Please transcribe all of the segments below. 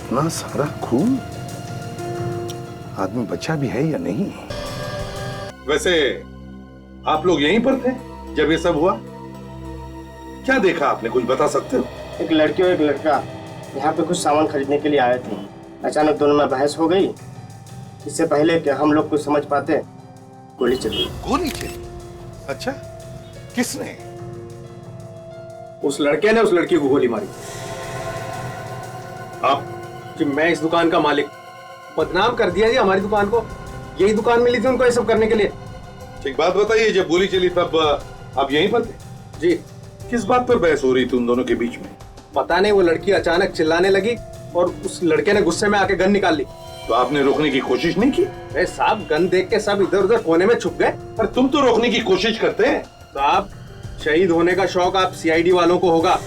इतना सारा खून, आदमी बचा भी है या नहीं? वैसे आप लोग यहीं पर थे जब ये सब हुआ? क्या देखा आपने, कुछ बता सकते हो? एक लड़की और एक लड़का यहाँ पे कुछ सामान खरीदने के लिए आए थे। अचानक दोनों में बहस हो गई। इससे पहले कि हम लोग कुछ समझ पाते, गोली चली। गोली चली? अच्छा, किसने? उस लड़के ने उस लड़की को गोली मारी। आप? कि मैं इस दुकान का मालिक, बदनाम कर दिया जी हमारी दुकान को। यही दुकान मिली थी उनको ये सब करने के लिए। एक बात बताइए, जब गोली चली तब आप यहीं पर थे? जी। किस बात पर बहस हो रही थी उन दोनों के बीच में? पता नहीं, वो लड़की अचानक चिल्लाने लगी और उस लड़के ने गुस्से में आके गन निकाल ली। तो आपने रोकने की कोशिश नहीं की? अरे साहब, गन देख के सब इधर उधर कोने में छुप गए। पर तुम तो रोकने की कोशिश करते हैं। साहब, शहीद होने का शौक आप सीआईडी वालों को होगा।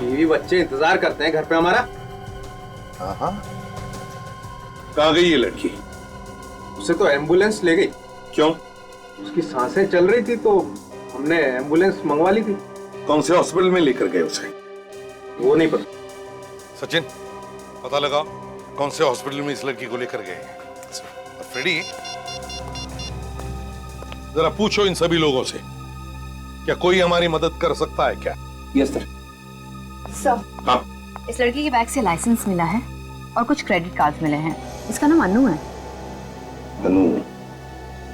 बीवी बच्चे इंतजार करते हैं घर पे हमारा। हाँ। कहाँ गई ये लड़की? उसे तो एम्बुलेंस ले गई। क्यों? उसकी सांसें चल रही थी तो हमने एम्बुलेंस मंगवा ली थी। कौन से हॉस्पिटल में लेकर गए उसे? वो नहीं पता। सचिन, पता लगाओ कौन से हॉस्पिटल में इस लड़की को लेकर गए। फ्रेडी, जरा पूछो इन सभी लोगों से, क्या कोई हमारी मदद कर सकता है क्या? Yes sir. सर, हाँ। इस लड़की के बैग से लाइसेंस मिला है और कुछ क्रेडिट कार्ड मिले हैं। इसका नाम अनु है। अनु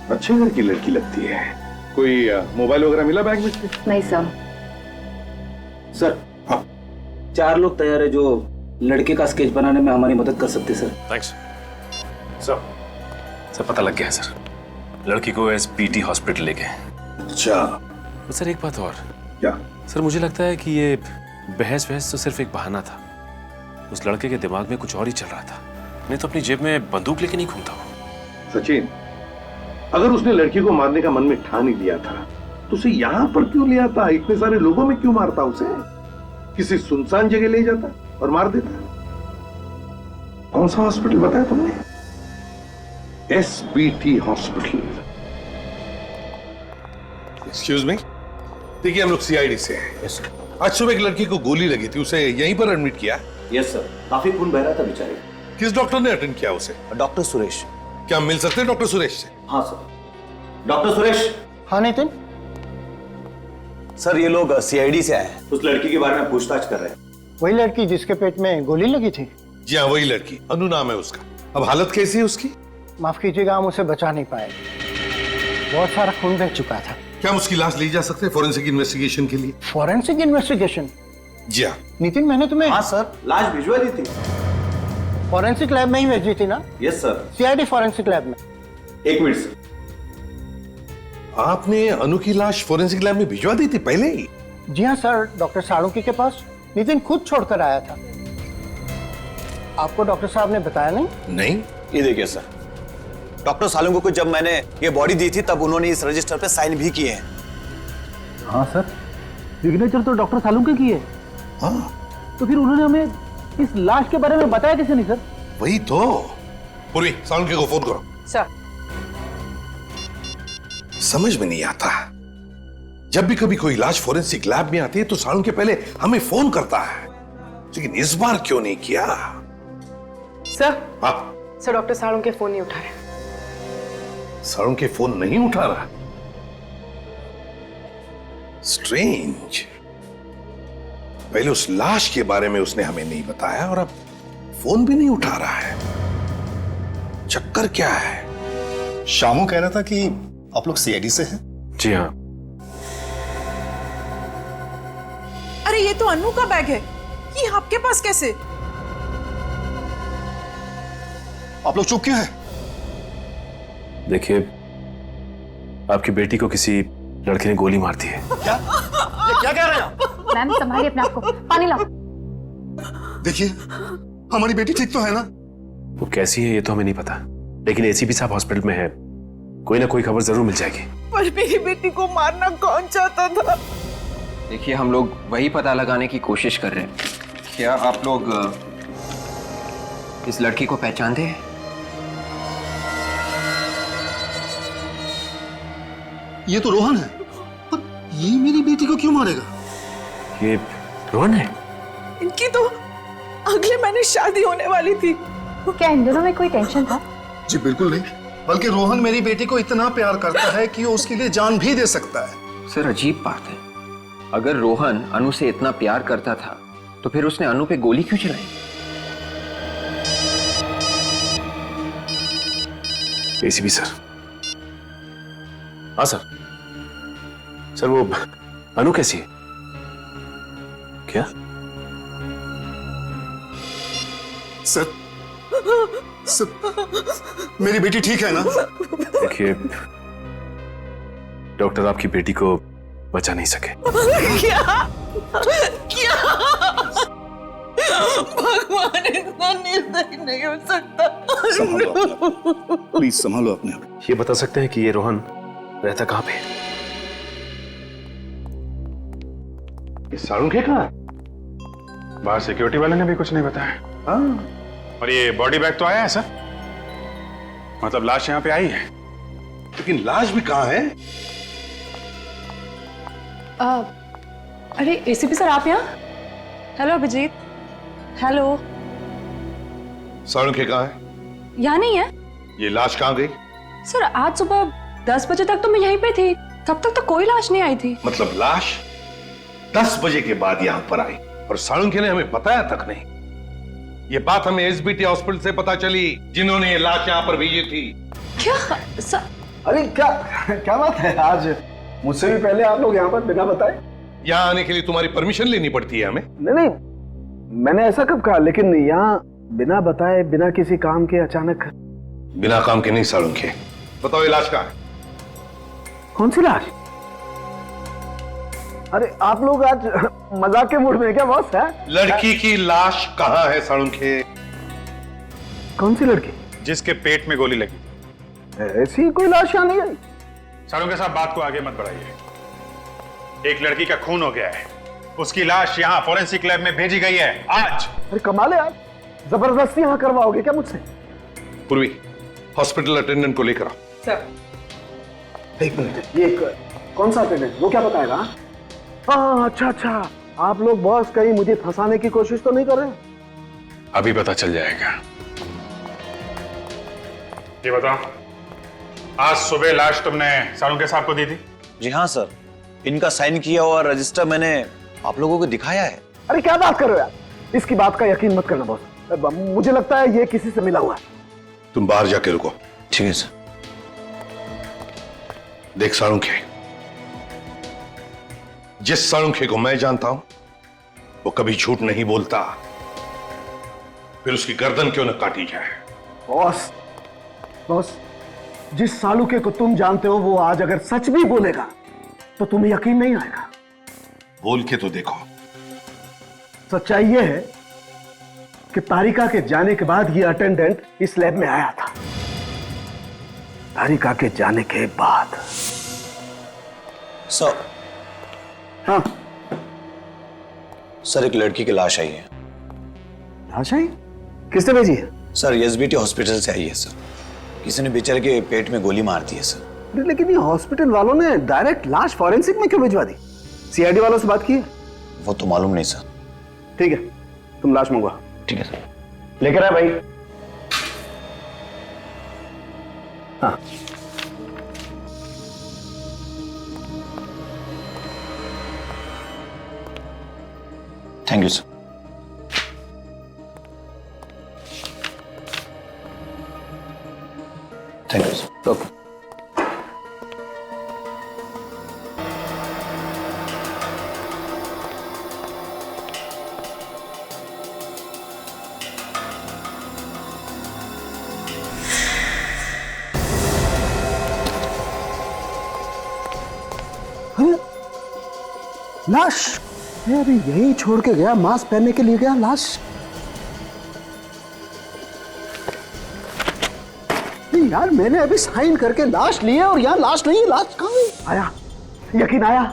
अच्छे घर की लड़की लगती है। कोई मोबाइल वगैरह मिला बैग में? नहीं सर। सर, हाँ। 4 लोग तैयार है जो लड़के का स्केच बनाने में हमारी मदद कर सकते सर। थैंक्स सर, पता लग गया है सर। लड़की को एसपीटी हॉस्पिटल ले गए। अच्छा। तो सर एक बात और। क्या? सर मुझे लगता है कि ये बहस तो सिर्फ एक बहाना था। उस लड़के के दिमाग में कुछ और ही चल रहा था, नहीं तो अपनी जेब में बंदूक लेके नहीं घूमता वो। सचिन, अगर उसने लड़की को मारने का मन में ठान ही लिया था तो उसे यहाँ पर क्यों ले आता? इतने सारे लोगों में क्यों मारता? उसे किसी सुनसान जगह ले जाता और मार देता। कौन सा हॉस्पिटल बताया तुमने? SBT hospital. एक्सक्यूज मी, देखिए हम लोग सीआईडी से हैं। Yes sir. आज सुबह एक लड़की को गोली लगी थी, उसे यहीं पर एडमिट किया? यस सर, काफी खून बह रहा था बेचारे। किस डॉक्टर ने अटेंड किया उसे? डॉक्टर सुरेश। क्या मिल सकते हैं डॉक्टर सुरेश से? हाँ सर। डॉक्टर सुरेश। हाँ नितिन। सर, ये लोग सीआईडी से आए हैं, उस लड़की के बारे में पूछताछ कर रहे हैं। वही लड़की जिसके पेट में गोली लगी थी? जी हाँ, वही लड़की। अनु नाम है उसका। अब हालत कैसी है उसकी? माफ कीजिएगा, हम उसे बचा नहीं पाए। बहुत सारा खून बह चुका था। क्या हम उसकी लाश ले जा सकते हैं फॉरेंसिक इन्वेस्टिगेशन के लिए? Forensic investigation? जी हाँ। नितिन, मैंने तुम्हें हाँ सर, लाश भिजवा दी थी। फॉरेंसिक लैब में ही भेजी थी ना? Yes sir. CID forensic lab में। 1 मिनट सर। आपने अनु की लाश फॉरेंसिक लैब में भिजवा दी थी पहले ही? जी हाँ सर, डॉक्टर साळुंके के पास नितिन खुद छोड़कर आया था। आपको डॉक्टर साहब ने बताया नहीं? नहीं। ये देखिए सर, डॉक्टर साळुंके को जब मैंने ये बॉडी दी थी तब उन्होंने इस रजिस्टर पे साइन भी किए हैं। हाँ सर, सिग्नेचर तो डॉक्टर साळुंके की है। हाँ, तो फिर उन्होंने हमें इस लाश के बारे में बताया कैसे नहीं सर? वही तो। पूर्वी, साळुंके को फोन करो। सर। समझ में नहीं आता, जब भी कभी कोई लाश फॉरेंसिक लैब में आती है तो साळुंके पहले हमें फोन करता है, लेकिन इस बार क्यों नहीं किया? सर। हाँ। सर, डॉक्टर साळुंके फोन नहीं उठा रहे। साळुंके फोन नहीं उठा रहा? स्ट्रेंज। पहले उस लाश के बारे में उसने हमें नहीं बताया और अब फोन भी नहीं उठा रहा है। चक्कर क्या है? शामू कह रहा था कि आप लोग सीआईडी से हैं। जी हाँ। अरे ये तो अनु का बैग है, ये आपके पास कैसे? आप लोग चुप क्यों हैं? देखिए, आपकी बेटी को किसी लड़के ने गोली मार दी है। क्या? ये क्या कह रहे हैं आप? मैम, संभालिए अपने आप को। पानी लाओ। देखिए, हमारी बेटी ठीक तो है ना? वो कैसी है ये तो हमें नहीं पता, लेकिन एसीपी साहब हॉस्पिटल में है, कोई ना कोई खबर जरूर मिल जाएगी। पर मेरी बेटी को मारना कौन चाहता था? देखिए, हम लोग वही पता लगाने की कोशिश कर रहे हैं। क्या आप लोग इस लड़की को पहचानते हैं? ये तो रोहन है, पर ये मेरी बेटी को क्यों मारेगा? ये रोहन है? इनकी तो अगले महीने शादी होने वाली थी। क्या इन दोनों में कोई टेंशन था? जी बिल्कुल नहीं, बल्कि रोहन मेरी बेटी को इतना प्यार करता है कि वो उसके लिए जान भी दे सकता है। सर अजीब बात है, अगर रोहन अनु से इतना प्यार करता था तो फिर उसने अनु पे गोली क्यों चलाई? ACP sir. हाँ सर। सर वो अनु कैसी है? क्या? सर मेरी बेटी ठीक है ना? देखिए डॉक्टर आपकी बेटी को बचा नहीं सके। क्या क्या भगवान इतना निर्दयी नहीं हो सकता। प्लीज संभालो अपने आप। ये बता सकते हैं कि ये रोहन रहता कहाँ पे है? ये साळुंखे कहाँ? बाहर सिक्योरिटी वाले ने भी कुछ नहीं बताया। हाँ, और ये बॉडी बैग तो आया है सर, मतलब लाश यहाँ पे आई है। लेकिन लाश भी कहाँ है? अरे एसीपी सर आप यहाँ? हेलो अभिजीत। हेलो। साळुंखे कहाँ है? यहाँ नहीं है ये लाश कहाँ गई? सर, आज सुबह 10 बजे तक तो मैं यहीं पे थी, तब तक तो कोई लाश नहीं आई थी। मतलब लाश 10 बजे के बाद यहाँ पर आई और साळुंखे ने हमें बताया तक नहीं। ये बात हमें एसबीटी हॉस्पिटल से पता चली, जिन्होंने ये लाश यहाँ पर भेजी थी। क्या सर? अरे क्या क्या बात है, आज मुझसे भी पहले आप लोग यहाँ पर बिना बताए? यहाँ आने के लिए तुम्हारी परमिशन लेनी पड़ती है हमें। नहीं, मैंने ऐसा कब कहा, लेकिन यहाँ बिना बताए, बिना किसी काम के अचानक। बिना काम के नहीं साळुंखे, बताओ ये लाश कहाँ है? कौन सी लाश? अरे आप लोग आज मजाक के मूड में क्या बॉस? है लड़की की लाश कहाँ है साळुंखे? कौन सी लड़की? जिसके पेट में गोली लगी। ऐसी कोई लाश यहाँ नहीं आई। साळुंखे साहब बात को आगे मत बढ़ाइए। एक लड़की का खून हो गया है, उसकी लाश यहाँ फॉरेंसिक लैब में भेजी गई है आज। अरे कमाल है यार, जबरदस्ती यहाँ करवाओगे क्या मुझसे? पूर्वी, हॉस्पिटल अटेंडेंट को लेकर आओ। सर। एक मिनट, ये कौन सा अटेंडेंट? वो क्या बताएगा? हाँ अच्छा, आप लोग बॉस कहीं मुझे फंसाने की कोशिश तो नहीं कर रहे? अभी पता चल जाएगा। ये बताओ, आज सुबह लाश तुमने साळुंखे साहब को दी थी? जी हाँ सर, इनका साइन किया हुआ रजिस्टर मैंने आप लोगों को दिखाया है। अरे क्या बात कर रहे हो यार, इसकी बात का यकीन मत करना बॉस, मुझे लगता है ये किसी से मिला हुआ है। तुम बाहर जाके रुको। ठीक है सर। देख साळुंखे, जिस साळुंखे को मैं जानता हूं वो कभी झूठ नहीं बोलता, फिर उसकी गर्दन क्यों न काटी जाए। बॉस, जिस साळुंखे को तुम जानते हो वो आज अगर सच भी बोलेगा तो तुम्हें यकीन नहीं आएगा। बोल के तो देखो। सच्चाई ये है कि तारिका के जाने के बाद ये अटेंडेंट इस लैब में आया था। तारिका के जाने के बाद। सर। हाँ सर, एक लड़की की लाश आई है। लाश आई? किसने भेजी है? सर, एसबीटी हॉस्पिटल से आई है सर। किसी ने बेचारे के पेट में गोली मार दी है सर। लेकिन ये हॉस्पिटल वालों ने डायरेक्ट लाश फॉरेंसिक में क्यों भिजवा दी? सीआईडी वालों से बात की है? वो तो मालूम नहीं सर। ठीक है, तुम लाश मंगवा। ठीक है सर। लेकर आ भाई। हाँ thank you sir. Thank you sir. Okay. लाश अभी यही छोड़ के गया, मास्क पहनने के लिए गया। लाश नहीं यार, मैंने अभी साइन करके लाश ली है और यहाँ लाश नहीं है। लाश कहाँ गई? आया, यकीन आया?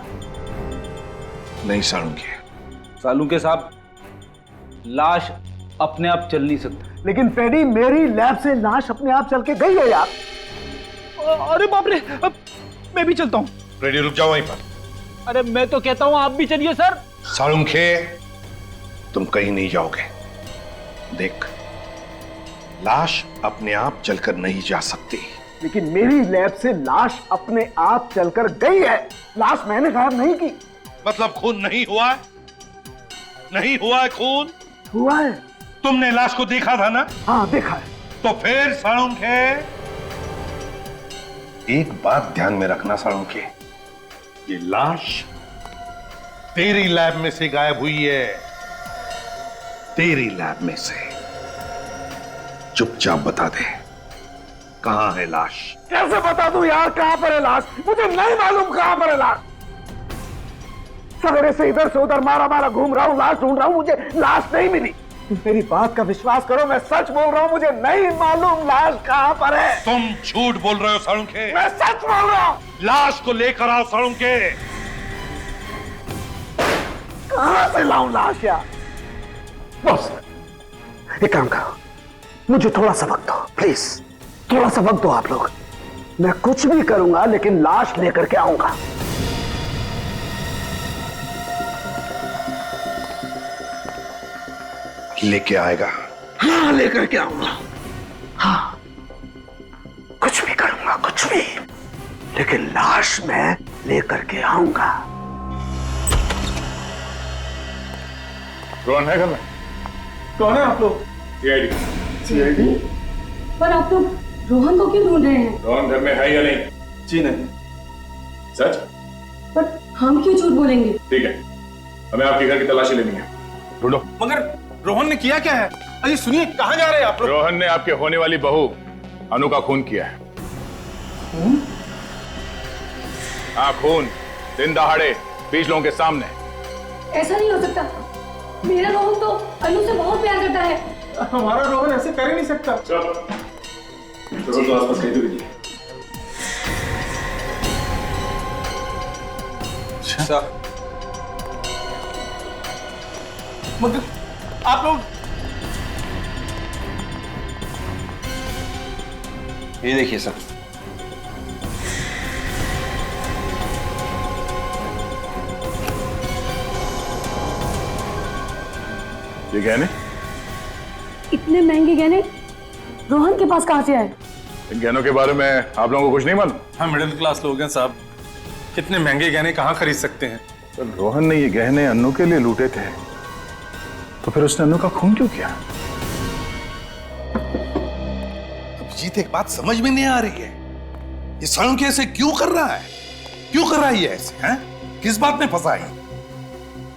नहीं साळुंखे। साळुंखे साहब, लाश अपने आप चल नहीं सकती। लेकिन फेडी, मेरी लैब से लाश अपने आप चल के गई है यार। अरे बाप रे, मैं भी चलता हूँ। रेडी, रुक जाओ वहीं पर। अरे मैं तो कहता हूँ आप भी चलिए सर। साळुंखे, तुम कहीं नहीं जाओगे। देख, लाश अपने आप चलकर नहीं जा सकती। लेकिन मेरी लैब से लाश अपने आप चलकर गई है। लाश मैंने गायब नहीं की। मतलब खून नहीं हुआ है? नहीं हुआ है खून? हुआ है। तुमने लाश को देखा था ना? हाँ देखा है। तो फिर साळुंखे, एक बात ध्यान में रखना साळुंखे, ये लाश तेरी लैब में से गायब हुई है, तेरी लैब में से। चुपचाप बता दे, कहां है लाश? कैसे बता दूं यार कहां पर है लाश? मुझे नहीं मालूम कहां पर है लाश। सवेरे से इधर से उधर मारा मारा घूम रहा हूं, लाश ढूंढ रहा हूं, मुझे लाश नहीं मिली। मेरी बात का विश्वास करो, मैं सच बोल रहा हूं, मुझे नहीं मालूम लाश कहां पर है। तुम झूठ बोल रहे हो साळुंखे। मैं सच बोल रहा हूं। लाश को लेकर आओ साळुंखे। कहां से लाऊं लाश यार? बॉस, एक काम करो, मुझे थोड़ा सा वक्त दो प्लीज, थोड़ा सा वक्त दो आप लोग। मैं कुछ भी करूंगा लेकिन लाश लेकर के आऊंगा। लेके आएगा? हाँ लेकर के आऊंगा। हाँ कुछ भी करूंगा, कुछ भी, लेकिन लाश मैं लेकर के आऊंगा। रोहन है घर में? कौन है आप लोग? सीआईडी। पर आप लोग रोहन को क्यों ढूंढ रहे हैं? रोहन घर में है या नहीं? जी नहीं। सच? पर हम क्यों झूठ बोलेंगे? ठीक है, हमें आपके घर की तलाशी लेनी है, ढूंढो। मगर रोहन ने किया क्या है? अरे सुनिए, कहां जा रहे हैं आप लोग? रोहन ने आपके होने वाली बहू अनु का खून किया है। हाँ, खून, दिन दहाड़े 20 लोगों के सामने। ऐसा नहीं हो सकता। मेरा रोहन तो अनु से बहुत प्यार करता है। हमारा रोहन ऐसे कर ही नहीं सकता। चलो तो आसपास कहीं तो लीजिए। मगर आप लोग, ये देखिए सर, ये गहने? इतने महंगे गहने रोहन के पास कहां से आए? इन गहनों के बारे में आप लोगों को कुछ नहीं मालूम? हम मिडिल क्लास लोग हैं साहब, कितने महंगे गहने कहां खरीद सकते हैं? तो रोहन ने ये गहने अन्नू के लिए लूटे थे, तो फिर उसने अन्नू का खून क्यों किया? अभिजीत, एक बात समझ में नहीं आ रही है, ये साळुंखे ऐसे क्यों कर रहा है? क्यों कर रहा है ये ऐसे? हैं? किस बात में फंसा है?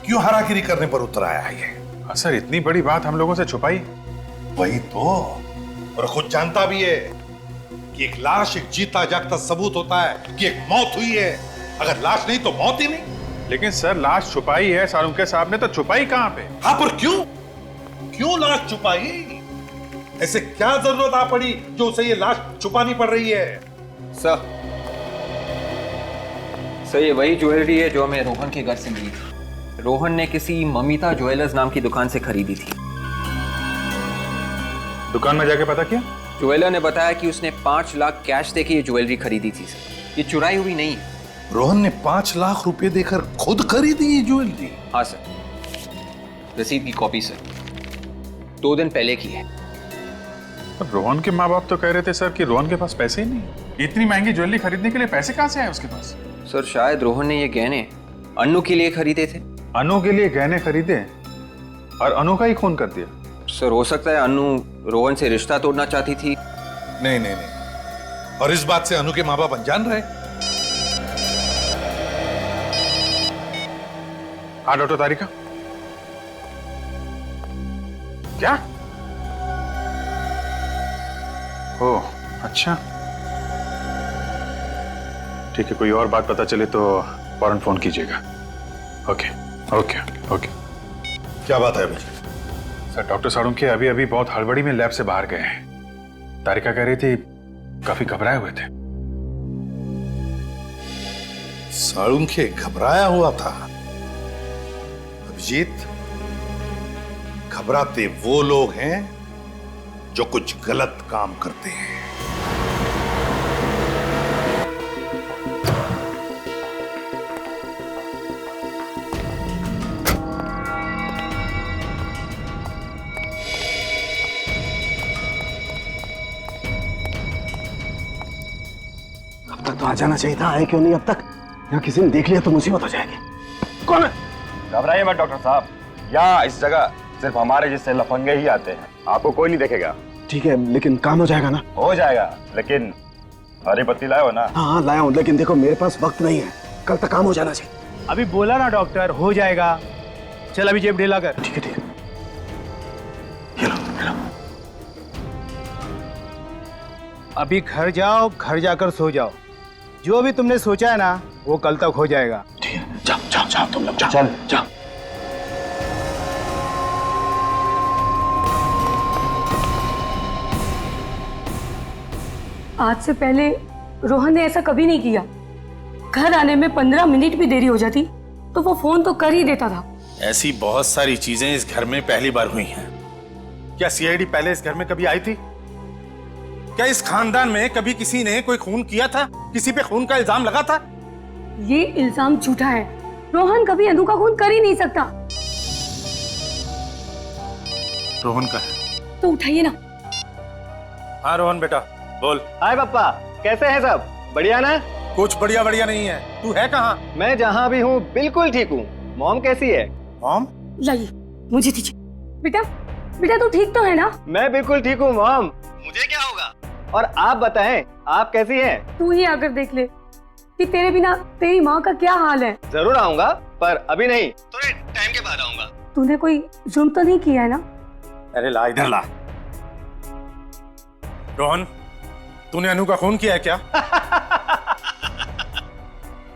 क्यों हरागिरी करने पर उतर आया है ये? सर, इतनी बड़ी बात हम लोगों से छुपाई? वही तो, और खुद जानता भी है कि एक लाश एक जीता जागता सबूत होता है कि एक मौत हुई है। अगर लाश नहीं तो मौत ही नहीं। लेकिन सर, लाश छुपाई है साळुंखे साहब ने, तो छुपाई कहां पे? हाँ, पर क्यों? क्यों लाश छुपाई? ऐसे क्या जरूरत आ पड़ी जो उसे ये लाश छुपानी पड़ रही है? सर ये वही ज्वेलरी है जो हमें रोहन के घर से मिली थी। रोहन ने किसी ममिता ज्वेलर्स नाम की दुकान से खरीदी थी। दुकान में जाके पता किया? ज्वेलर ने बताया कि उसने 5 लाख कैश देके ये ज्वेलरी खरीदी थी सर। ये चुराई हुई नहीं है। रोहन ने 5 लाख रुपए देकर खुद खरीदी ये ज्वेलरी? हाँ सर, रसीद की कॉपी सर, 2 दिन पहले की है। रोहन के माँ बाप तो कह रहे थे सर कि रोहन के पास पैसे ही नहीं। इतनी महंगी ज्वेलरी खरीदने के लिए पैसे कहाँ से आए उसके पास? सर शायद रोहन ने ये गहने अनु के लिए खरीदे थे। अनु के लिए गहने खरीदे और अनु का ही खून कर दिया? सर हो सकता है अनु रोहन से रिश्ता तोड़ना चाहती थी। नहीं नहीं नहीं, और इस बात से अनु के माँ बाप अनजान रहे? हाँ डॉक्टर तारिका, क्या? ओह अच्छा, ठीक है, कोई और बात पता चले तो फौरन फोन कीजिएगा। Okay okay okay. क्या बात है अभी? सर, डॉक्टर साळुंखे अभी अभी बहुत हड़बड़ी में लैब से बाहर गए हैं। तारिका कह रही थी काफी घबराए हुए थे। साळुंखे घबराया हुआ था? अभिजीत, घबराते वो लोग हैं जो कुछ गलत काम करते हैं। तो आ जाना चाहिए था, आए क्यों नहीं अब तक? यहाँ किसी ने देख लिया तो मुसीबत हो जाएगी। कौन है? घबराइए मत डॉक्टर साहब, यहाँ इस जगह सिर्फ हमारे जैसे लफंगे ही आते हैं, आपको कोई नहीं देखेगा। ठीक है, लेकिन काम हो जाएगा ना? हो जाएगा, लेकिन हरी पत्ती लाए हो ना? हाँ लाया हूँ, लेकिन देखो मेरे पास वक्त नहीं है, कल तक काम हो जाना चाहिए। अभी बोला ना डॉक्टर, हो जाएगा। चल अभी जेब ढीला कर। ठीक है ठीक है। अभी घर जाओ, घर जाकर सो जाओ। जो भी तुमने सोचा है ना वो कल तक हो जाएगा। ठीक है, जाओ जाओ जाओ तुम लोग, जाओ चल जाओ। आज से पहले रोहन ने ऐसा कभी नहीं किया। घर आने में 15 मिनट भी देरी हो जाती तो वो फोन तो कर ही देता था। ऐसी बहुत सारी चीजें इस घर में पहली बार हुई हैं। क्या सीआईडी पहले इस घर में कभी आई थी? क्या इस खानदान में कभी किसी ने कोई खून किया था? किसी पे खून का इल्जाम लगा था? ये इल्जाम झूठा है। रोहन कभी अनु का खून कर ही नहीं सकता। रोहन का है तो उठाइए ना। हाँ रोहन बेटा बोल। हाय पापा, कैसे हैं सब? बढ़िया ना? कुछ बढ़िया बढ़िया नहीं है। तू है कहाँ? मैं जहाँ भी हूँ बिल्कुल ठीक हूँ। मॉम कैसी है? मॉम? लाइए, मुझे दीजिए। बेटा बेटा तू ठीक तो है ना? मैं बिल्कुल ठीक हूँ मॉम। मुझे क्या होगा? और आप बताएं, आप कैसी हैं? तू ही आकर देख ले कि तेरे बिना तेरी माँ का क्या हाल है। जरूर आऊंगा, पर अभी नहीं, थोड़े टाइम के बाद आऊंगा। तूने कोई जुर्म तो नहीं किया है ना? अरे ला इधर ला। रोहन, तूने अनु का खून किया है क्या?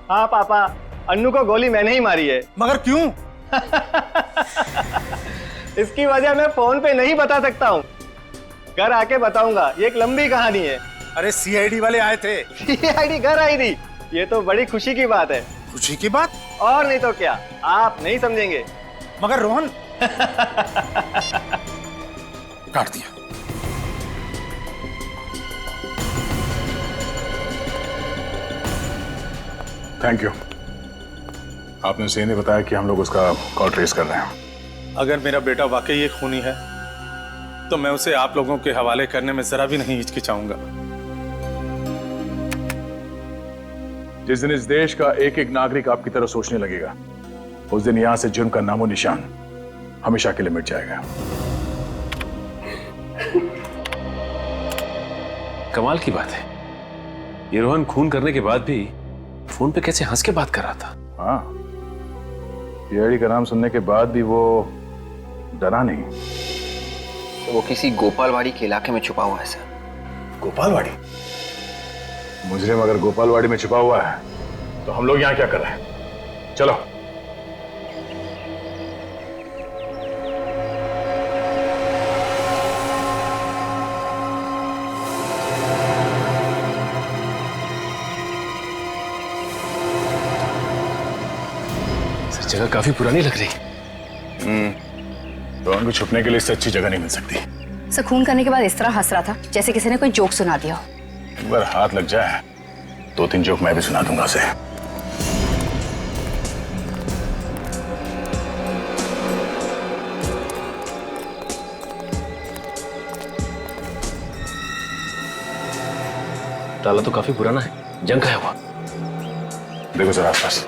हाँ पापा, अन्नू को गोली मैंने ही मारी है। मगर क्यों? इसकी वजह मैं फोन पे नहीं बता सकता हूँ, घर आके बताऊंगा। ये एक लंबी कहानी है। अरे सीआईडी वाले आए थे। सीआईडी घर आई थी, ये तो बड़ी खुशी की बात है। खुशी की बात? और नहीं तो क्या, आप नहीं समझेंगे। मगर रोहन काट दिया। थैंक यू, आपने सही नहीं बताया कि हम लोग उसका कॉल ट्रेस कर रहे हैं। अगर मेरा बेटा वाकई एक खूनी है तो मैं उसे आप लोगों के हवाले करने में जरा भी नहीं हिचकिचाऊंगा। जिस दिन इस देश का एक एक नागरिक आपकी तरह सोचने लगेगा, उस दिन यहां से जुर्म का नामो निशान हमेशा के लिए मिट जाएगा। कमाल की बात है, ये रोहन खून करने के बाद भी फोन पे कैसे हंस के बात कर रहा था। हाँ, सीआईडी का नाम सुनने के बाद भी वो डरा नहीं। वो किसी गोपालवाड़ी के इलाके में छुपा हुआ है सर। गोपालवाड़ी? मुजरिम अगर गोपालवाड़ी में छुपा हुआ है तो हम लोग यहाँ क्या कर रहे हैं? चलो। सर जगह काफी पुरानी लग रही। रोहन को छुपने के लिए इससे अच्छी जगह नहीं मिल सकती। सर खून करने के बाद इस तरह हंस रहा था जैसे किसी ने कोई जोक सुना दिया हो। एक बार हाथ लग जाए 2-3 जोक मैं भी सुना दूंगा उसे। ताला तो काफी पुराना है, जंग खाया हुआ। देखो सर आसपास।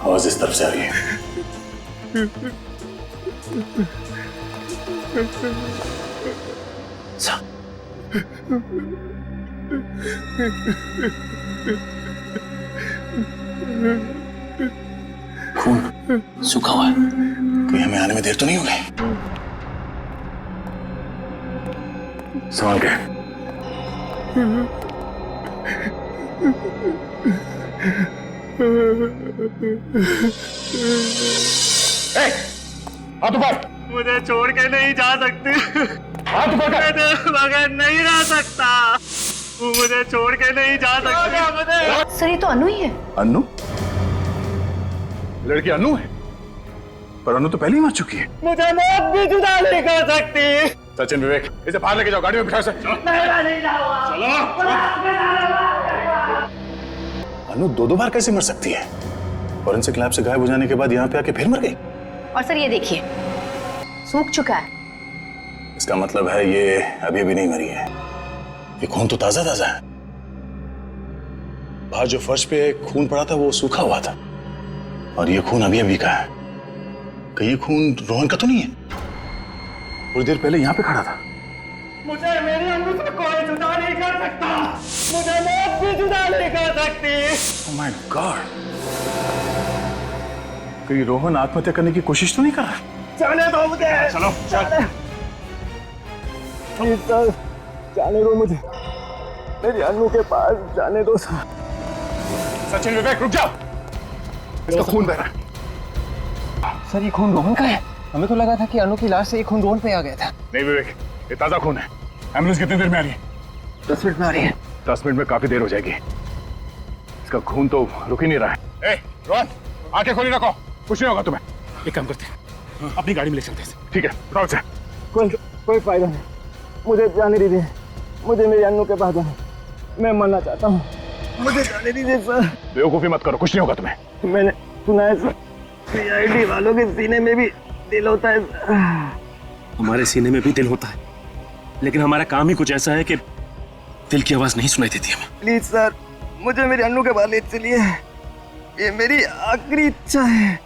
आवाज इस तरफ से आ रही है। खून सूखा हुआ है। कोई हमें आने में देर तो नहीं हो गई? संभाल के। हाथ ऊपर। मुझे छोड़ के नहीं जा सकती। हाथ ऊपर कर। मैं तेरे बगैर नहीं रह सकता। तू मुझे छोड़ के नहीं जा सकती। सर ये तो अनु ही है। अन्नू? लड़की अन्नू है, पर अन्नू तो पहले ही मर चुकी है। मुझे मौत भी जुदा नहीं कर सकती। सचिन, विवेक, इसे बाहर लेके जाओ, गाड़ी में बिठा से। नहीं जाऊंगा। अन्नू दो बार कैसे मर सकती है? फॉरेंसिक लैब से गायब हो जाने के बाद यहाँ पे आके फिर मर गई। और सर ये देखिए, सूख चुका है। इसका मतलब है ये अभी अभी नहीं मरी है। ये खून तो ताजा ताजा है। बाहर जो फर्श पे खून पड़ा था वो सूखा हुआ था, और ये खून अभी अभी का है। कहीं ये खून रोहन का तो नहीं है? थोड़ी देर पहले यहाँ पे खड़ा था। मुझे मेरी अन्नू से कोई जुदा नहीं कर सकता। मुझे मौत भी जुदा नहीं कर सकती। Oh my God! कहीं रोहन आत्महत्या करने की कोशिश तो नहीं कर रहा? जाने दो मुझे। चलो चल। प्लीज सर, जाने दो मुझे। मेरी अन्नू के पास जाने दो सर। सचिन, विवेक, रुक जाओ। इसका खून बह रहा है। सर ये खून रोहन का है। हमें तो लगा था कि अनु की लाश से ये खून रोहन पे आ गया था। नहीं विवेक, ये ताजा खून है। एम्बुलेंस कितनी देर में आ रही है? 10 मिनट में आ रही है। 10 मिनट में काफी देर हो जाएगी। इसका खून तो रुक ही नहीं रहा है। ए, रोहन, आंखें खोली रखो, कुछ नहीं होगा तुम्हें। एक काम करते हैं, अपनी गाड़ी में ले चलते हैं। ठीक है, उठाओ इसे। कोई फायदा नहीं। मुझे जाने दीजिए। मुझे मेरी अन्नू के पास जाना। मैं मरना चाहता हूँ। मुझे जाने दीजिए सर। बेवकूफी मत करो, कुछ नहीं होगा तुम्हें। मैंने सुना है सर, सीआईडी वालों के सीने में भी दिल होता है। हमारे सीने में भी दिल होता है, लेकिन हमारा काम ही कुछ ऐसा है कि दिल की आवाज नहीं सुनाई देती हमें। प्लीज सर, मुझे मेरी अन्नू के पास ले चलिए। ये मेरी आखिरी इच्छा है।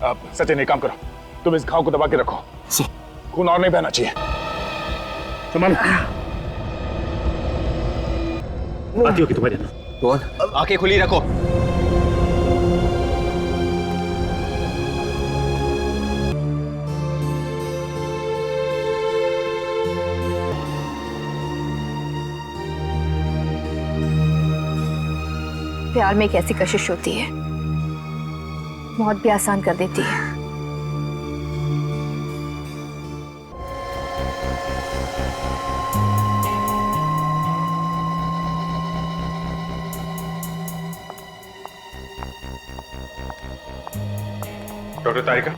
अब सचिन एक काम करो, तुम इस घाव को दबा के रखो। खून और नहीं बहना चाहिए। संभालो। आती होगी तुम्हारी अन्नू। रोहन, आंखें खुली रखो। प्यार में एक ऐसी कशिश होती है, मौत भी आसान कर देती है। डॉक्टर तारिका,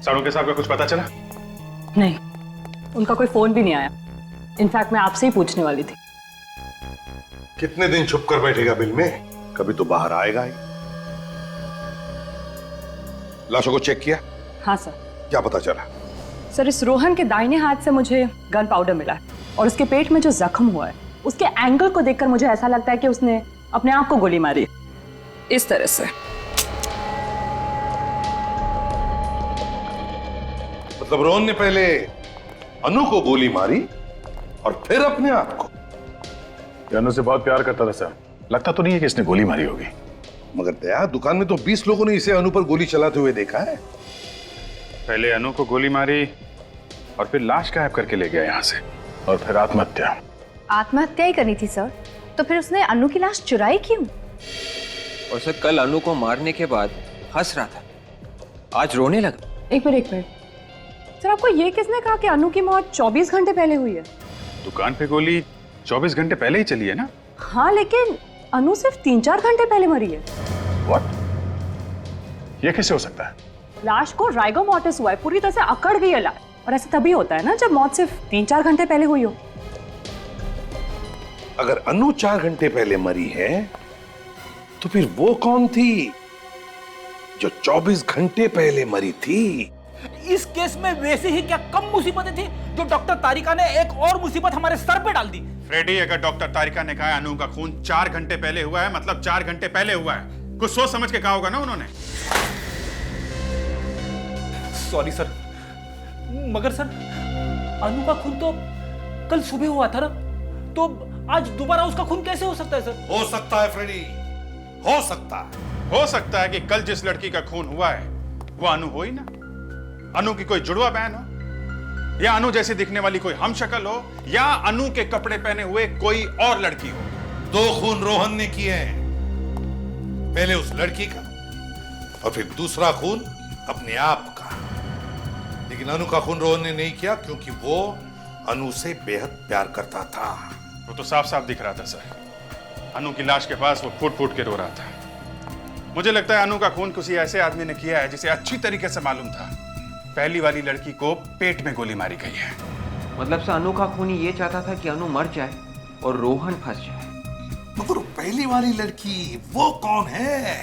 साड़ू के साहब का कुछ पता चला? नहीं, उनका कोई फोन भी नहीं आया। इनफैक्ट मैं आपसे ही पूछने वाली थी। कितने दिन छुप कर बैठेगा बिल में? कभी तो बाहर आएगा ही। लाशों को चेक किया? हाँ सर। क्या पता चला? सर इस रोहन के दाहिने हाथ से मुझे गन पाउडर मिला है, और उसके पेट में जो जख्म हुआ है उसके एंगल को देखकर मुझे ऐसा लगता है कि उसने अपने आप को गोली मारी इस तरह से। मतलब रोहन ने पहले अनु को गोली मारी और फिर अपने आप को? अनु से बहुत प्यार करता था सर, लगता तो नहीं है कि इसने गोली मारी होगी। मगर दया, दुकान में तो 20 लोगों ने इसे अनु पर गोली चलाते हुए देखा है। पहले अनु को गोली मारी और फिर लाश गायब करके ले गया यहाँ से, और फिर आत्महत्या। आत्महत्या ही करनी थी सर, तो फिर उसने अनु की लाश चुराई क्यों? और सर कल अनु को मारने के बाद हंस रहा था, आज रोने लगा। एक मिनट सर, आपको ये किसने कहा कि अनु की मौत 24 घंटे पहले हुई है? दुकान पे गोली 24 घंटे पहले ही चली है ना? हाँ, लेकिन अनु सिर्फ 3-4 घंटे पहले मरी है। What? ये कैसे हो सकता है? लाश को राइगो मॉर्टिस हुआ है, पूरी तरह से अकड़ गई है लाश, और ऐसा तभी होता है ना जब मौत सिर्फ 3-4 घंटे पहले हुई हो। अगर अनु 4 घंटे पहले मरी है तो फिर वो कौन थी जो 24 घंटे पहले मरी थी? इस केस में वैसे ही क्या कम मुसीबतें थी जो डॉक्टर तारिका ने एक और मुसीबत हमारे सर पे डाल दी। फ्रेडी, अगर डॉक्टर तारिका ने कहा है अनु का खून 4 घंटे पहले हुआ है, मतलब 4 घंटे पहले हुआ है। कुछ सोच समझ के कहा होगा ना उन्होंने। सॉरी सर, मगर सर अनु का खून तो कल सुबह हुआ था ना, तो आज दोबारा उसका खून कैसे हो सकता है सर? हो सकता है फ्रेडी, हो सकता है। हो सकता है कि कल जिस लड़की का खून हुआ है वो अनु हो ही ना। अनु की कोई जुड़वा बहन हो, या अनु जैसी दिखने वाली कोई हमशक्ल हो, या अनु के कपड़े पहने हुए कोई और लड़की हो। 2 खून रोहन ने किए हैं, पहले उस लड़की का और फिर दूसरा खून अपने आप का। लेकिन अनु का खून रोहन ने नहीं किया क्योंकि वो अनु से बेहद प्यार करता था। वो तो साफ साफ दिख रहा था सर। अनु की लाश के पास वो फूट फूट के रो रहा था। मुझे लगता है अनु का खून किसी ऐसे आदमी ने किया है जिसे अच्छी तरीके से मालूम था पहली वाली लड़की को पेट में गोली मारी गई है। मतलब से अनु का खूनी ये चाहता था कि अनु मर जाए और रोहन फंस जाए। मगर पहली वाली लड़की वो कौन है?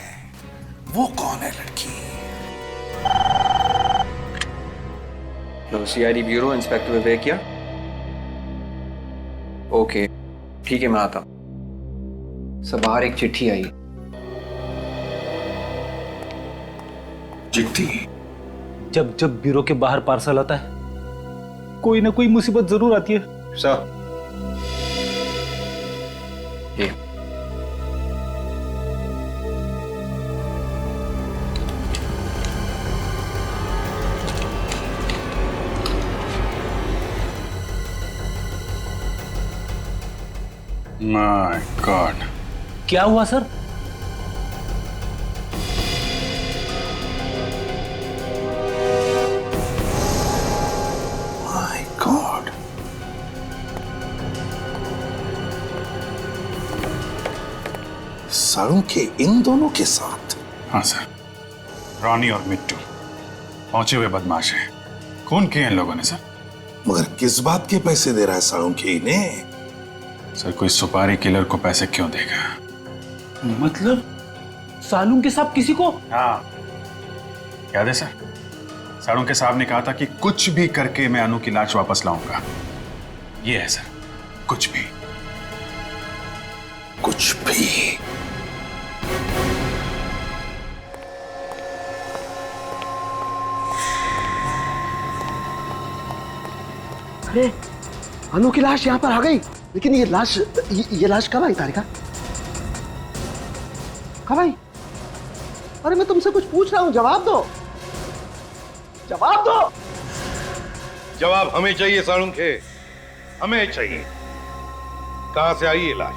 वो कौन है लड़की? सीआईडी ब्यूरो इंस्पेक्टर विवेक। ओके ठीक है, मैं आता हूं। सब बाहर एक चिट्ठी आई। चिट्ठी? जब जब ब्यूरो के बाहर पार्सल आता है कोई ना कोई मुसीबत जरूर आती है। सर ये माय गॉड, क्या हुआ सर? माय गॉड, सालू के इन दोनों के साथ? हाँ सर, रॉनी और मिट्टू पहुंचे हुए बदमाश हैं। खून किए इन लोगों ने सर। मगर किस बात के पैसे दे रहा है सालू के इन्हें? सर कोई सुपारी किलर को पैसे क्यों देगा? मतलब सालून के साहब किसी को? हाँ याद है सर, सालून के साहब ने कहा था कि कुछ भी करके मैं अनु की लाश वापस लाऊंगा। ये है सर, कुछ भी। कुछ भी? अरे अनु की लाश यहाँ पर आ गई, लेकिन ये लाश कब आई तारिका? कब आई? अरे मैं तुमसे कुछ पूछ रहा हूं, जवाब दो, जवाब दो। जवाब हमें चाहिए सालून के, हमें चाहिए। कहां से आई ये लाश?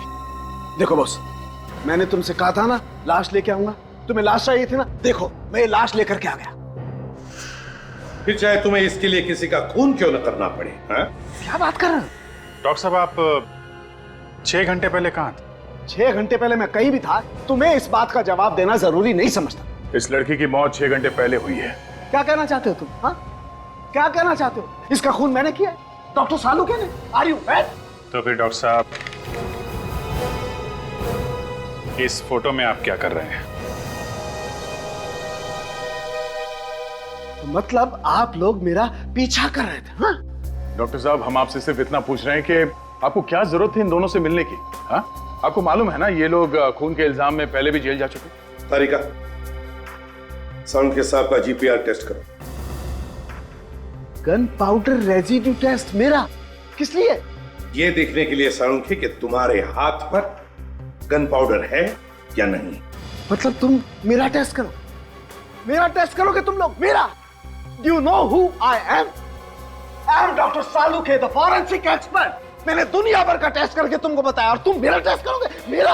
देखो बॉस, मैंने तुमसे कहा था ना लाश लेके आऊंगा, तुम्हें लाश चाहिए थी ना, देखो मैं ये लाश लेकर के आ गया। फिर चाहे तुम्हें इसके लिए किसी का खून क्यों न करना पड़े। हा? क्या बात कर रहे हो? डॉक्टर साहब आप 6 घंटे पहले कहां थे? 6 घंटे पहले मैं कहीं भी था, तुम्हें इस बात का जवाब देना जरूरी नहीं समझता। इस लड़की की मौत 6 घंटे पहले हुई है। क्या कहना चाहते हो तुम? हाँ क्या कहना चाहते हो? इसका खून मैंने किया, डॉक्टर सालू के ने? Are you mad? तो फिर डॉक्टर साहब इस फोटो में आप क्या कर रहे हैं? तो मतलब आप लोग मेरा पीछा कर रहे थे? हाँ? डॉक्टर साहब हम आपसे सिर्फ इतना पूछ रहे हैं कि आपको क्या जरूरत थी इन दोनों से मिलने की? हाँ? आपको मालूम है ना ये लोग खून के इल्जाम में पहले भी जेल जा चुके। तारिका, सालून के साहब का जीपीआर टेस्ट करो। गन पाउडर रेजिड्यू टेस्ट मेरा? किस लिए? ये देखने के लिए सालून के कि तुम्हारे हाथ पर गन पाउडर है या नहीं। मतलब तुम मेरा टेस्ट करो? मेरा टेस्ट करोगे तुम लोग? मेरा? Do you know who I am? I am Dr. Saluke, the forensic expert. मैंने दुनिया भर का टेस्ट करके तुमको बताया और तुम मेरा टेस्ट करोगे? मेरा?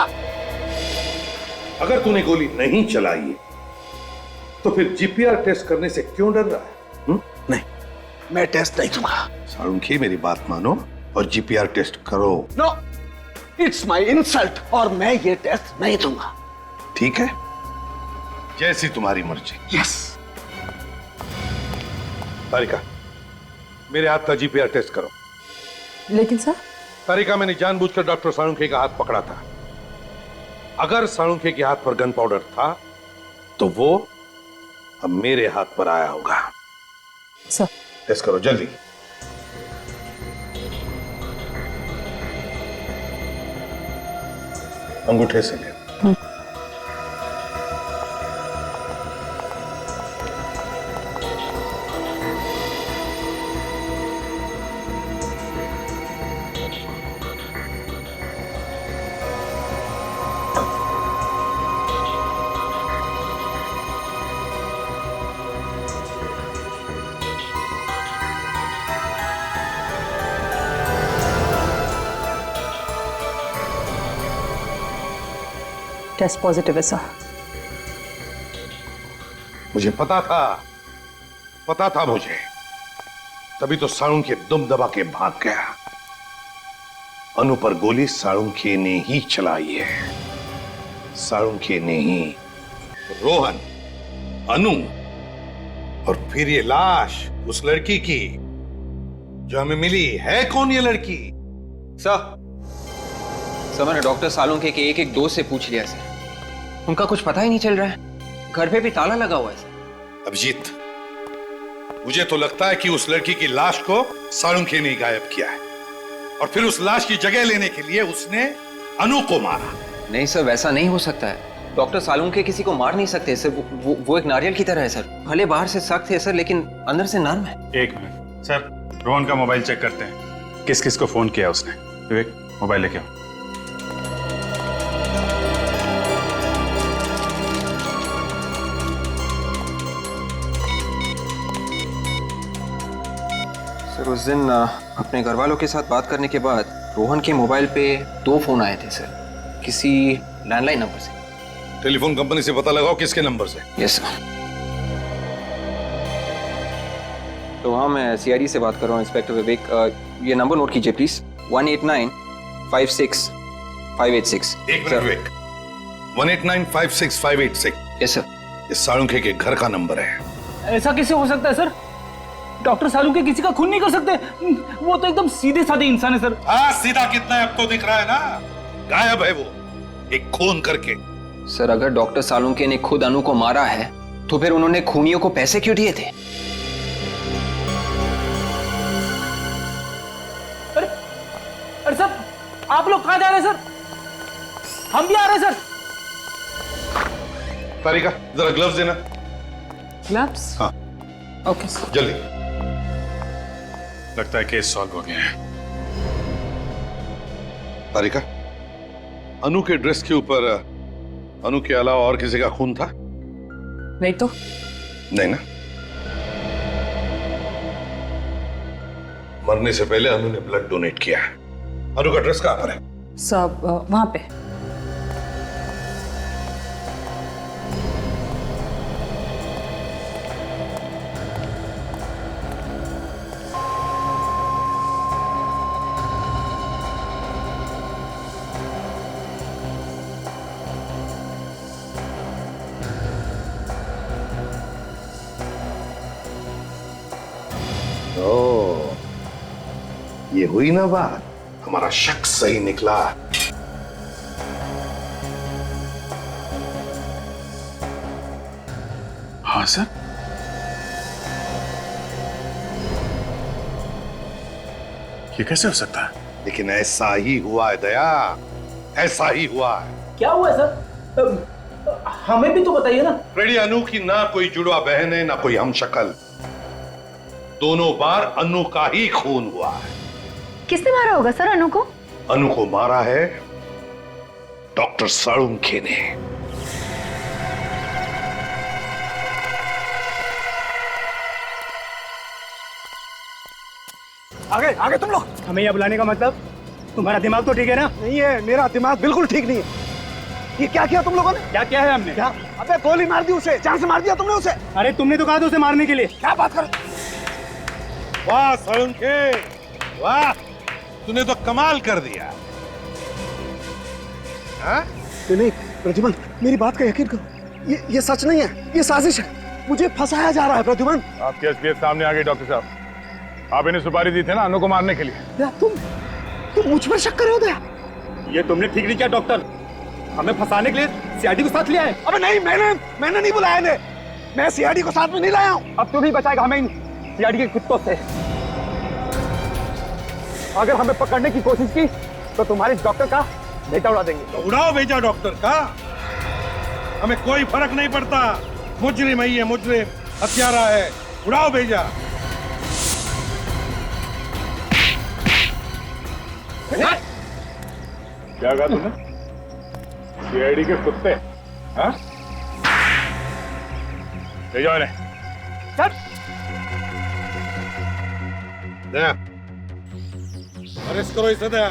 अगर तूने गोली नहीं चलाई है, तो फिर जीपीआर टेस्ट करने से क्यों डर रहा है? नहीं, मैं टेस्ट नहीं दूंगा। सालूनखे मेरी बात मानो और जीपीआर टेस्ट करो। नो, इट्स माई इंसल्ट और मैं ये टेस्ट नहीं दूंगा। ठीक है, जैसी तुम्हारी मर्जी। यस। तारिका, मेरे हाथ का जीपीआर टेस्ट करो। लेकिन सर? तारिका, मैंने जानबूझकर डॉक्टर सालूनखे का हाथ पकड़ा था। अगर सालूनखे के हाथ पर गन पाउडर था तो वो अब मेरे हाथ पर आया होगा। सर टेस्ट करो जल्दी। अंगूठे से ले। टेस्ट पॉजिटिव है सर। मुझे पता था मुझे। तभी तो साळुंखे दुम दबा के भाग गया। अनु पर गोली साळुंखे ने ही चलाई है, साळुंखे ने ही। रोहन, अनु और फिर ये लाश उस लड़की की जो हमें मिली है। कौन ये लड़की? सर मैंने डॉक्टर सालुंखे के एक एक दोस्त से पूछ लिया सर, उनका कुछ पता ही नहीं चल रहा है। घर पे भी ताला लगा हुआ है सर। अभिजीत, मुझे तो लगता है कि उस लड़की की लाश को साळुंखे ने गायब किया है और फिर उस लाश की जगह लेने के लिए उसने अनु को मारा। नहीं सर, वैसा नहीं हो सकता है। डॉक्टर सालुंखे किसी को मार नहीं सकते सर। वो एक नारियल की तरह है सर। भले बाहर से सख्त है सर, लेकिन अंदर से नरम है। एक मिनट सर, रोहन का मोबाइल चेक करते हैं, किस किस को फोन किया उसने। विवेक, मोबाइल लेके आओ। सर उस दिन अपने घर वालों के साथ बात करने के बाद रोहन के मोबाइल पे 2 फोन आए थे सर, किसी लैंडलाइन नंबर से। टेलीफोन कंपनी से पता लगाओ किसके नंबर से। Yes sir. तो हाँ, मैं सीआईडी से बात कर रहा हूँ, इंस्पेक्टर विवेक। ये नंबर नोट कीजिए प्लीज, 189565886। एक मिनट विवेक, 189565886। Yes sir. ये साळुंखे के घर का नंबर है। ऐसा कैसे हो सकता है सर? डॉक्टर सालुंखे किसी का खून नहीं कर सकते। वो तो एकदम सीधे साधे इंसान है सर। हाँ, सीधा कितना है अब तो दिख रहा है ना। गायब है वो एक खून करके। सर अगर डॉक्टर सालुंखे ने खुद अनु को मारा है तो फिर उन्होंने खूनियों को पैसे क्यों दिए थे? अरे सर, आप लोग कहां जा रहे हैं सर? हम भी आ रहे हैं सर। तारिका, जरा ग्लव्स देना। ग्लव्स? हाँ ओके सर। जल्दी। लगता है केस सॉल्व हो गया है। तारिका, अनु के ड्रेस के ऊपर अनु के अलावा और किसी का खून था? नहीं तो। नहीं ना? मरने से पहले अनु ने ब्लड डोनेट किया है। अनु का ड्रेस कहां पर है? सब वहां पे। ये हुई ना बात, हमारा शक सही निकला। हाँ सर। ये कैसे हो सकता है? लेकिन ऐसा ही हुआ है दया, ऐसा ही हुआ है। क्या हुआ है सर? हमें भी तो बताइए ना। फ्रेडी, अनु की ना कोई जुड़वा बहन है ना कोई हमशक्ल। दोनों बार अनु का ही खून हुआ है। किसने मारा होगा सर अनु को? अनु को मारा है डॉक्टर साळुंखे ने। आगे आगे तुम लोग। हमें यह बुलाने का मतलब? तुम्हारा दिमाग तो ठीक है ना? नहीं है, मेरा दिमाग बिल्कुल ठीक नहीं है। ये क्या किया तुम लोगों ने? क्या किया है हमने? क्या? अबे गोली मार दी उसे, जान से मार दिया तुमने उसे। अरे तुमने तो कहा था उसे मारने के लिए। क्या बात कर? वाह साळुंखे, वाह, तूने तो कमाल कर दिया। हाँ? नहीं प्रद्युमन, मेरी बात का यकीन करो, ये सच नहीं है, ये साजिश है। मुझे फंसाया जा रहा है प्रद्युमन। आपके एसपीएस सामने आ गए डॉक्टर साहब। आप इन्हें सुपारी दी थी ना अनु को मारने के लिए। तुम मुझ पर शक कर रहे हो दया? ये तुमने ठीक नहीं किया डॉक्टर, हमें फंसाने के लिए सीआईडी को साथ लिया है। अबे नहीं, मैंने नहीं बुलाया इन्हें। मैं सीआईडी को साथ में नहीं लाया हूँ। अब तू भी बचाएगा हमें इन सीआईडी के कुत्तों से। अगर हमें पकड़ने की कोशिश की तो तुम्हारे डॉक्टर का बेटा उड़ा देंगे। तो उड़ाओ भेजा डॉक्टर का, हमें कोई फर्क नहीं पड़ता। मुजरिम है ये, मुजरिम, हत्यारा है, उड़ाओ भेजा। क्या कहा तुमने? सीआईडी के कुत्ते? हाँ? ले जाओ इन्हें। दया, अरेस्ट करो इसे दया,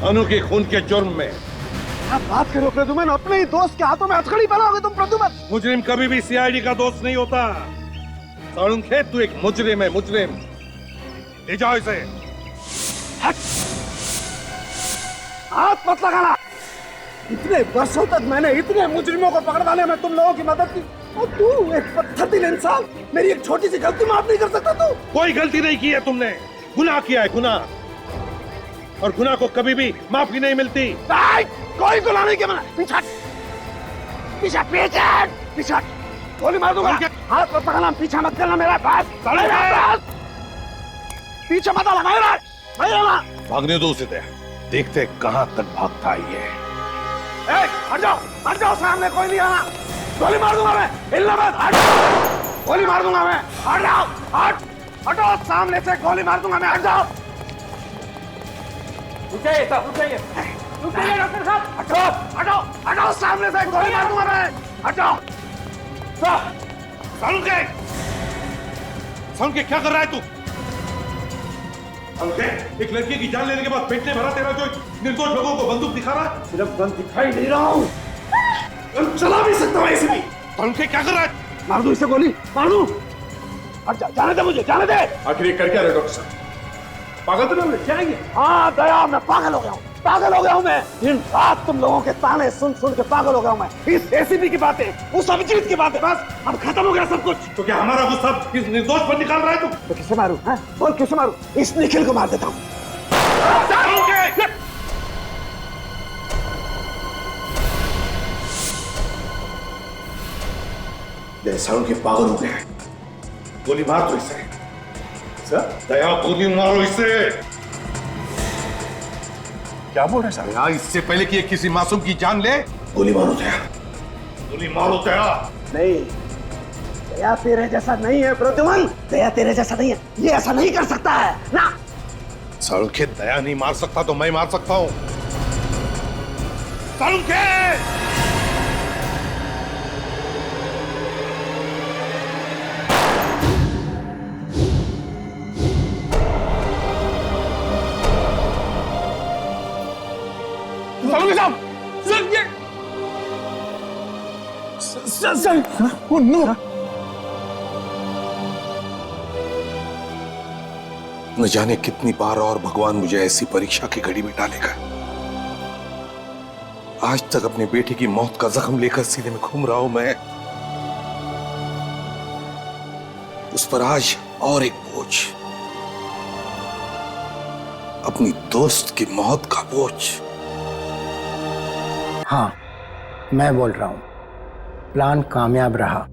अनु के खून के जुर्म में। क्या बात करो प्रद्युमन, अपने ही दोस्त के हाथों में हथकड़ी बनाओगे तुम प्रद्युमन? मुजरिम कभी भी सीआईडी का दोस्त नहीं होता। साळुंखे, तू एक मुजरिम है, मुजरिम। ले जाओ इसे। हाथ मत लगाना। इतने वर्षों तक मैंने इतने मुजरिमों को पकड़वाने में तुम लोगों की मदद की, और तू एक पत्थर इंसान मेरी एक छोटी सी गलती माफ नहीं कर सकता तू? कोई गलती नहीं की है तुमने, गुनाह किया है, गुनाह। और गुनाह को कभी भी माफी नहीं मिलती। कोई गुनाह नहीं किया मैंने। पीछे पीछे पीछे पीछे गोली मार दूंगा। हाथ मत लगाना, पीछे मत करना मेरा पास। पीछे मत लगा भागने दो उसे, देखते कहां तक भागता है ये। हट जाओ, सामने कोई नहीं आना। गोली मार दूंगा मैं, हिलना मत। हट, गोली मार दूंगा मैं। हट जाओ, हटो सामने से, गोली मार दूंगा मैं। हट जाओ। रुक जाइए डॉक्टर साहब। हटो सामने से, गोली मार दूंगा मैं। हट जाओ। सालुंके क्या कर रहा है तू? एक लड़की की जान लेने के बाद पेट में भरा तेरा जो निर्दोष लोगों को बंदूक दिखा रहा है। सिर्फ गन दिखाई नहीं रहा हूँ, चला भी सकता हूँ ऐसे भी। सालुंके क्या कर रहा है? मार दूं इसे, गोली मार दूं। जाने दे मुझे, जाने दे। आखिर ये कर क्या रहे डॉक्टर साहब? पागल तो नहीं जाएंगे? हाँ दया, मैं पागल हो गया हूँ, मैं। दिन रात तुम लोगों के ताने सुन सुन के पागल हो गया हूँ मैं। इस एसीपी की बातें, उस अभिजीत की बातें, बस अब खत्म हो गया सब कुछ। तो क्या हमारा गुस्सा इस निर्दोष पर निकाल रहा है तुम? तो किसे मारूं? बोल किसे मारूं? इस निखिल को मार देता हूँ। सालुंके पागल हो गया है, गोली मार दो इसे। दया, गोली मारो इसे। क्या बोल रहे हैं सर? इससे पहले कि ये किसी मासूम की जान ले, गोली मारो दया, गोली मारो दया। नहीं, दया तेरे जैसा नहीं है प्रद्युमन, दया तेरे जैसा नहीं है, ये ऐसा नहीं कर सकता है ना। सालुंके दया नहीं मार सकता तो मैं मार सकता हूं। सालुंके! न जाने कितनी बार और भगवान मुझे ऐसी परीक्षा की घड़ी में डालेगा। आज तक अपने बेटे की मौत का जख्म लेकर सीने में घूम रहा हूं मैं, उस पर आज और एक बोझ, अपनी दोस्त की मौत का बोझ। हाँ, मैं बोल रहा हूं, प्लान कामयाब रहा।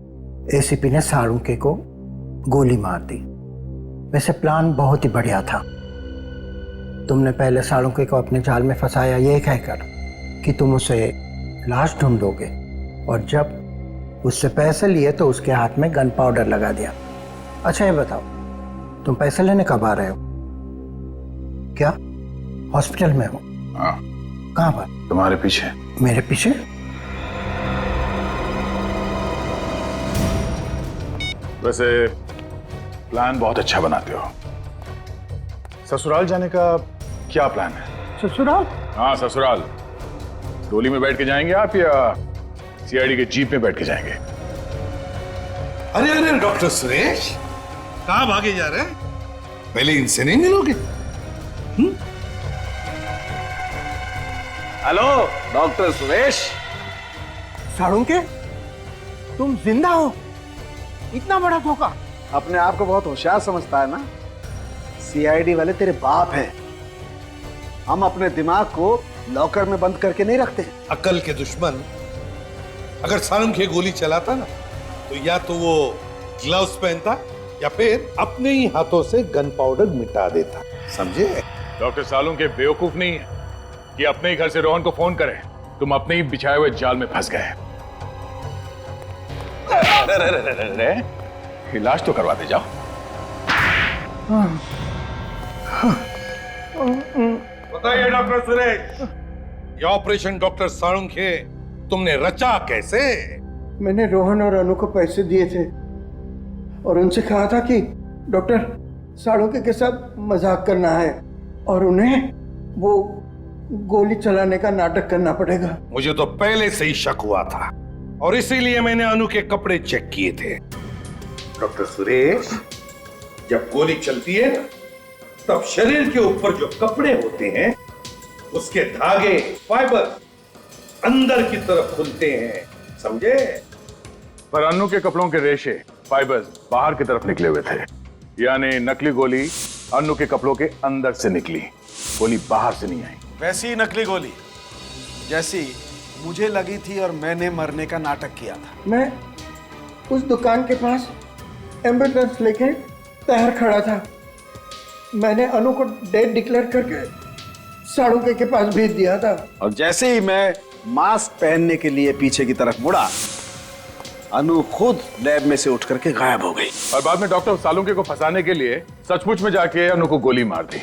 एसीपी ने सालुंके को गोली मार दी। वैसे प्लान बहुत ही बढ़िया था। तुमने पहले सालुंके को अपने जाल में फंसाया ये कहकर कि तुम उसे लाश ढूंढोगे, और जब उससे पैसे लिए तो उसके हाथ में गन पाउडर लगा दिया। अच्छा ये बताओ, तुम पैसे लेने कब आ रहे हो? क्या हॉस्पिटल में हो? हाँ। कहाँ पर? तुम्हारे पीछे। मेरे पीछे? वैसे प्लान बहुत अच्छा बनाते हो। ससुराल जाने का क्या प्लान है? ससुराल? हाँ ससुराल। डोली में बैठ के जाएंगे आप या सीआईडी के जीप में बैठ के जाएंगे? अरे अरे डॉक्टर सुरेश, कहां भागे जा रहे हैं? पहले इनसे नहीं मिलोगे? Hello doctor Suresh. सालुंके, तुम जिंदा हो? इतना बड़ा धोखा। अपने आप को बहुत होशियार समझता है ना? सीआईडी वाले तेरे बाप हैं। हम अपने दिमाग को लॉकर में बंद करके नहीं रखते। अकल के दुश्मन अगर सालुंके गोली चलाता ना, तो या तो वो ग्लव्स पहनता या फिर अपने ही हाथों से गन पाउडर मिटा देता। समझे? डॉक्टर सालुंके बेवकूफ नहीं है कि अपने ही घर से रोहन को फोन करें। तुम अपने ही बिछाए हुए जाल में फंस गए। इलाज तो करवा दे जाओ। बताइए डॉक्टर सुरेश, ये ऑपरेशन डॉक्टर सालुंके तुमने रचा कैसे? मैंने रोहन और अनु को पैसे दिए थे और उनसे कहा था कि डॉक्टर सालुंके के साथ मजाक करना है और उन्हें वो गोली चलाने का नाटक करना पड़ेगा। मुझे तो पहले से ही शक हुआ था और इसीलिए मैंने अनु के कपड़े चेक किए थे। डॉक्टर सुरेश, जब गोली चलती है ना, तब शरीर के ऊपर जो कपड़े होते हैं उसके धागे, फाइबर अंदर की तरफ खुलते हैं, समझे? पर अन्नू के कपड़ों के रेशे, फाइबर्स बाहर की तरफ निकले हुए थे, यानी नकली गोली अन्नू के कपड़ों के अंदर से निकली, गोली बाहर से नहीं आई। वैसी नकली गोली जैसी मुझे लगी थी और मैंने मरने का नाटक किया था। मैं उस दुकान के पास एम्बुलेंस लेके तैयार खड़ा था। मैंने अनु को डेड डिक्लेयर करके साड़ू के पास भेज दिया था। और जैसे ही मैं मास्क पहनने के लिए पीछे की तरफ मुड़ा, अनु खुद लैब में से उठ करके गायब हो गई। और बाद में डॉक्टर सालुंके को फंसाने के लिए सचमुच में जाके अनु को गोली मार दी।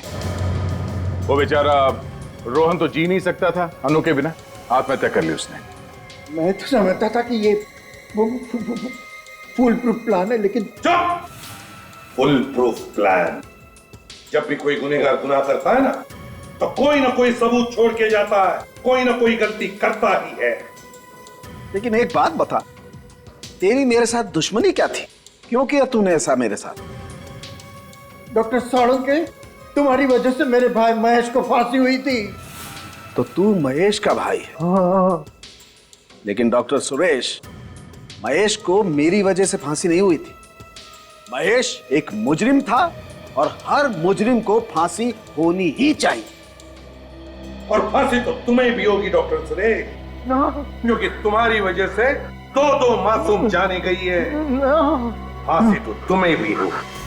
वो बेचारा रोहन तो जी नहीं सकता था अनु के बिना, आत्महत्या कर ली उसने। मैं तो समझता था कि ये फुल प्रूफ प्लान है, लेकिन चुप! Full proof plan? जब भी कोई गुनहगार गुनाह करता है ना, तो कोई ना कोई सबूत छोड़ के जाता है, कोई ना कोई गलती करता ही है। लेकिन एक बात बता, तेरी मेरे साथ दुश्मनी क्या थी? क्यों किया तूने ऐसा मेरे साथ? डॉक्टर साळुंके, तुम्हारी वजह से मेरे भाई महेश को फांसी हुई थी। तो तू महेश का भाई है? हाँ। लेकिन डॉक्टर सुरेश, महेश को मेरी वजह से फांसी नहीं हुई थी। महेश एक मुजरिम था और हर मुजरिम को फांसी होनी ही चाहिए। और फांसी तो तुम्हें भी होगी डॉक्टर सुरेश, क्योंकि तुम्हारी वजह से दो मासूम जाने गई है। फांसी तो तुम्हें भी होगी।